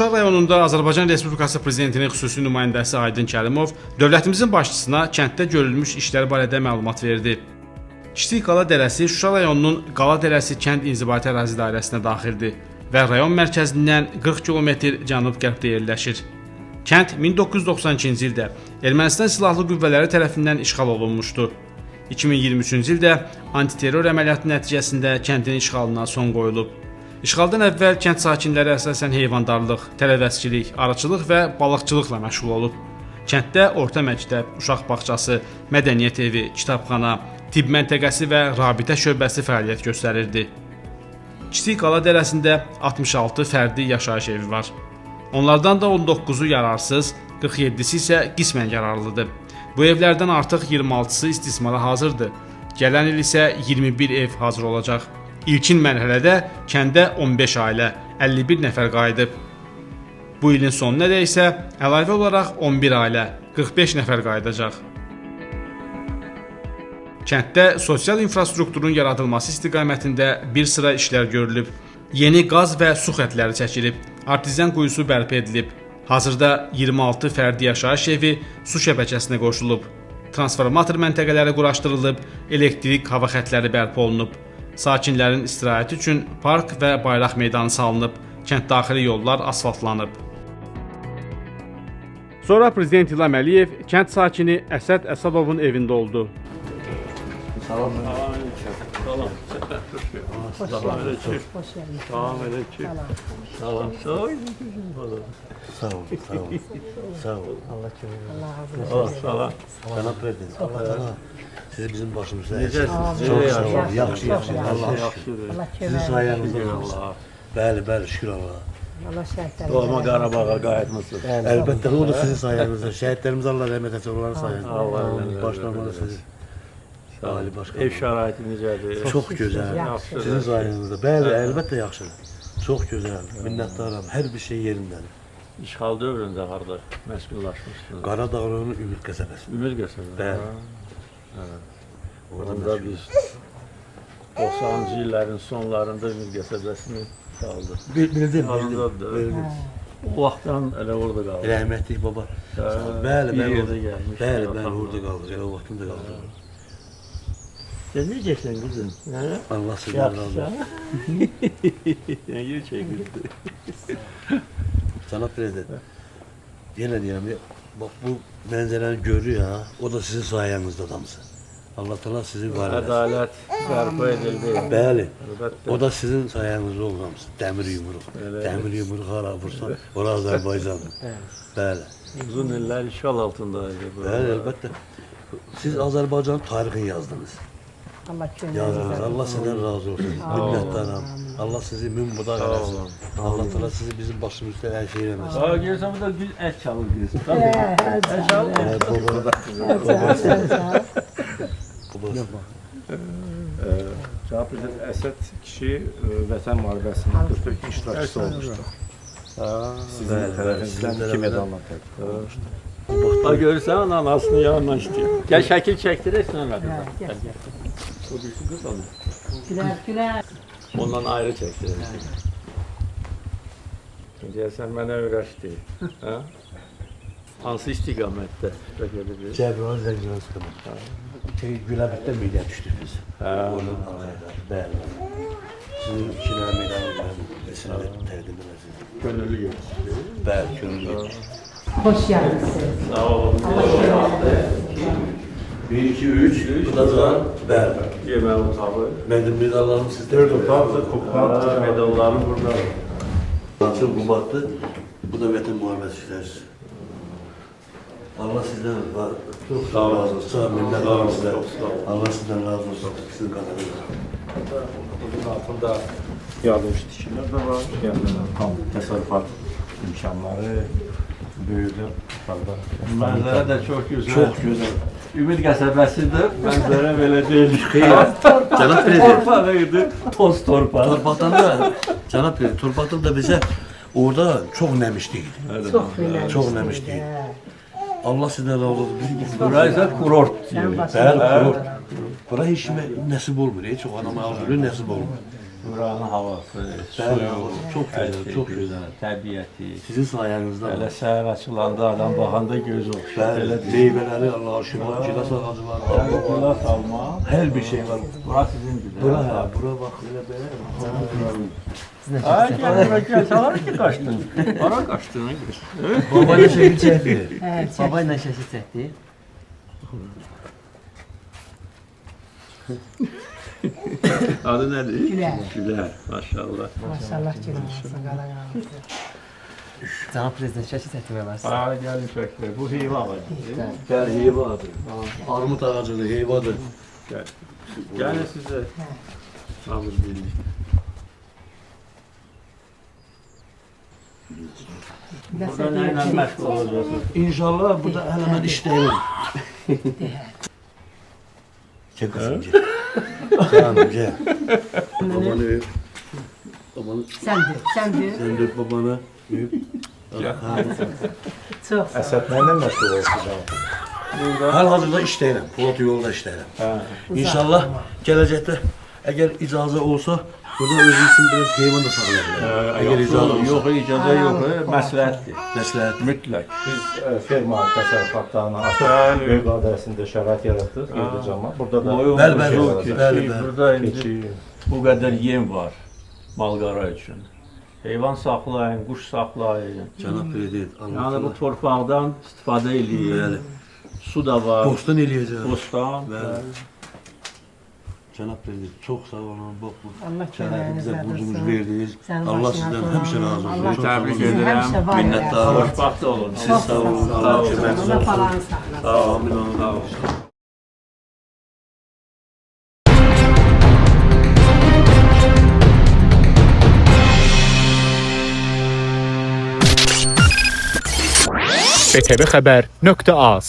Şuşa rayonunda Azərbaycan Respublikası Prezidentinin xüsusi nümayəndəsi Aydın Kərimov dövlətimizin başçısına kənddə görülmüş işlər barədə məlumat verdi. Kiçik Qala Dərəsi Şuşa rayonunun Qala Dərəsi kənd inzibati ərazi dairəsinə daxildir və rayon mərkəzindən 40 km cənub-qərbdə yerləşir. Kənd 1992-ci ildə Ermənistan silahlı qüvvələri tərəfindən işğal olunmuşdu. 2023-cü ildə antiterror əməliyyatı nəticəsində kəndin işğalına son qoyulub. İşğaldan əvvəl kənd sakinləri əsasən heyvandarlıq, tərəvəzçilik, arıçılıq və balıqçılıqla məşğul olub. Kənddə orta məktəb, uşaq bağçası, mədəniyyət evi, kitabxana, tibb məntəqəsi və rabitə şöbəsi fəaliyyət göstərirdi. Kiçik Qala Dərəsində 66 fərdi yaşayış evi var. Onlardan da 19-u yararsız, 47-si isə qismən yararlıdır. Bu evlərdən artıq 26-sı istismara hazırdır. Gələn il isə 21 ev hazır olacaq. İlkin mərhələdə kəndə 15 ailə, 51 nəfər qayıdıb. Bu ilin sonuna da isə əlavə olaraq 11 ailə, 45 nəfər qayıdacaq. Kənddə sosial infrastrukturun yaradılması istiqamətində bir sıra işlər görülüb. Yeni qaz və su xəttləri çəkilib, artizan quyusu bərpa edilib. Hazırda 26 fərdi yaşayış evi su şəbəkəsinə qoşulub. Transformator məntəqələri quraşdırılıb, elektrik hava xəttləri bərpa olunub. Sakinlərin istirahəti üçün park və bayraq meydanı salınıb, kənddaxili yollar asfaltlanıb. Sonra Prezident İlham Əliyev kənd sakini Əsəd Əsədovun evində oldu. Salam. Siz bizim başımızda. Çok sağ olun. Yaxşı. Allah şükür. Sizin sayenizde. Bəli, şükür Allah'a. Allah şəhidlər. Doğma Qarabağa qayıtmışsınız. Əlbəttə, o da sizin sayenizde. Şəhidlərimiz Allah rəhmət etsin, onların sayesinde. Başlanmalı sizi. Ali başkanım. Ev şəraiti necədir? Çox gözəl. Sizin sayenizde. Bəli, əlbəttə yaxşıdır. Çox gözəl. Minnətdaram. Hər bir şey yerindədir. İşğal dövründə harda məskunlaşmışsınız? Qaradağ rayonu Ümid qəsəbəsi. Ümid qəsəbəsi. Bəli. Orada biz 90-cı illərin sonlarında Ümid qəsəbəsini qaldıq. Bildim. O vaxtdan elə orada qaldıq. Rəhmətlik baba. Bəli, Bir yerdə gəlmiş. Bəli, orada qaldıq. Elə o vaxtında qaldıq. Sen ne yiyeceksin kızım? Allah sizden razı olsun. Ne yiyeceksin? Sana prezident. Yine diyorum ya, bak bu mənzərəni görüyor ha, o da sizin sayenizde adamsın. Allah Teala sizi var etsin. Adalet bərpa edildi. Bəli, Əlbəttə. o da sizin sayenizde olmamsın. Demir yumruq. Demir yumruq hala vursan, orası Azerbaycan'dır. Bəli. Uzun iller işgal altındaydı. Bəli, əlbəttə. Siz Azerbaycan'ın tarixini yazdınız. Yazdınız. Allah sizden razı olsun. Minnettarım. Allah sizi mümbudar eləsin. Allah Teala sizi bizim başımızda her şey eləmesin. Aa, gelsen burada bir el çalır diyorsun. Tabii. El çalır. Cavab edin, Əsəd kişi Vətən müharibəsinin 44 iştirakçısı olmuşdu. Sizin tərəfinizdən 2 medalla təqdim olmuşdu. Ha, görürsən, anasını yanına istiyor. Gel şəkil çəkdirək sonra. Gel. O birisi kız alır. Gülər. Ondan ayrı çəkdirək. Deyəsən, mənə öyrəşdi. Hansı istiqamətdə? Cəbrayıl Zəngəlan istiqamətdə. Gülabətdə meydən düşdük biz. Onun arayda. Bəli. Sizin ikilərə meydanı sizinlə təqdim edəsiniz. Gönüllü görürsünüz. Bəli, gönüllü. Hoş geldiniz. Sağ olun. 1, 2, 3, bu da zaman bəli. Yemək otağı. Mənim medallarım sizdə. 4 otaqdır, kupa, medallarım burada. Nasıl Qubatlı, bu da Vətən müharibəsi işlərisi. Allah sizden çok sağ olun. Sağ olun. Minnettarım sizden. Allah sizden razı olsun. Sizin kadarıyla. Bunun altında yardımcı dişiler de var. Yani tam təsərrüfat imkanları böyüdü. Mənzərə də çox gözəl. Çok güzel. Ümid qəsəbəsidir. Mənzərə belə deyil. Cənab Prezident. Torpağıydı. Toz torpaq. Torpaqdan da, Cənab Prezident, torpaqdan da bize orada çok nemişliydi. Çok nemişliydi. Allah sizden razı olsun. Burası kurort diyor. Bəli, kurort. Bura heç kimə nəsib olmur. Heç o adama alır, nəsib olmur. Buranın havası, Bəli, suyu, çox hər gözəl, şey çox gözəl, gözəl. təbiəti. Sizin sayenizde Elə var. səhər açılanda adam baxanda göz oxşar. Bəli, Elə deyil. meyveleri Allah'a şükür, kiraz ağacı var. Yəni gilas alma, Her bir şey var. bura sizindir. Bura, bura bak, elə belə. Ay, gəl bura gəl, salar ki qaçdın. Hara qaçdığını gör. Babayla şekil çekti. Evet, Babayla şəkil çəkdi. Adı nədir? Gülər. Gülər, maşallah. Maşallah Gülər olsun, qala qalmasın. Cənab prezident şəkil çəkdirmək olar. Ay, gəlin çəkdir. Bu heyva ağacıdır. Bəli, heyvadır. Armut ağacıdır, heyvadır. Gəl. Gəlin sizə. Hamız bilir. Burada nə ilə məşğul olacaqsınız? İnşallah burada hələ mən işləyirəm. Gel kızım, gel. Canım, gel. Babanı öp. Babanı, Səndir, səndir. sen de öp babanı. Öp. Çox sağ ol. Əsəd nə ilə məşğul olacaq? Hal-hazırda işləyirəm, Polat yolda işləyirəm. İnşallah gələcəkdə əgər icazə olsa, burada özü üçün biraz heyvan da saxlayabilirim. Əgər icazə olsa. Yox, icazə yox, məsləhətdir. Məsləhət. Mütləq. Biz ferma təsərrüfatlarına böyük adresində şərait yaratdıq, yığıcama. Burada da Bəli, bəli, bəli, bəli. Burada indi bu qədər yem var malqara üçün. Heyvan saxlayın, quş saxlayın. Cənab prezident, Yəni bu Allah torpaqdan istifadə eləyin. Su da var, Bostan eləyəcəm. bostan. Bəli. Cənab prezident, çox sağ olun. Bax bu Allah şərəfi bizə köməyinizə borcumuzu dursun. verdiniz. Sənin Allah başına sizdən qurban həmişə razı olsun. olsun. Allah Çox sağ təbrik olun. edirəm. Həmişə var ya. Minnətdarım. Xoşbaxt olun. Siz sağ olun. Allah köməyiniz Allah olsun. falanı saxlasın. Sağ olun. Amin, amin. Sağ olun. BTV Xəbər.az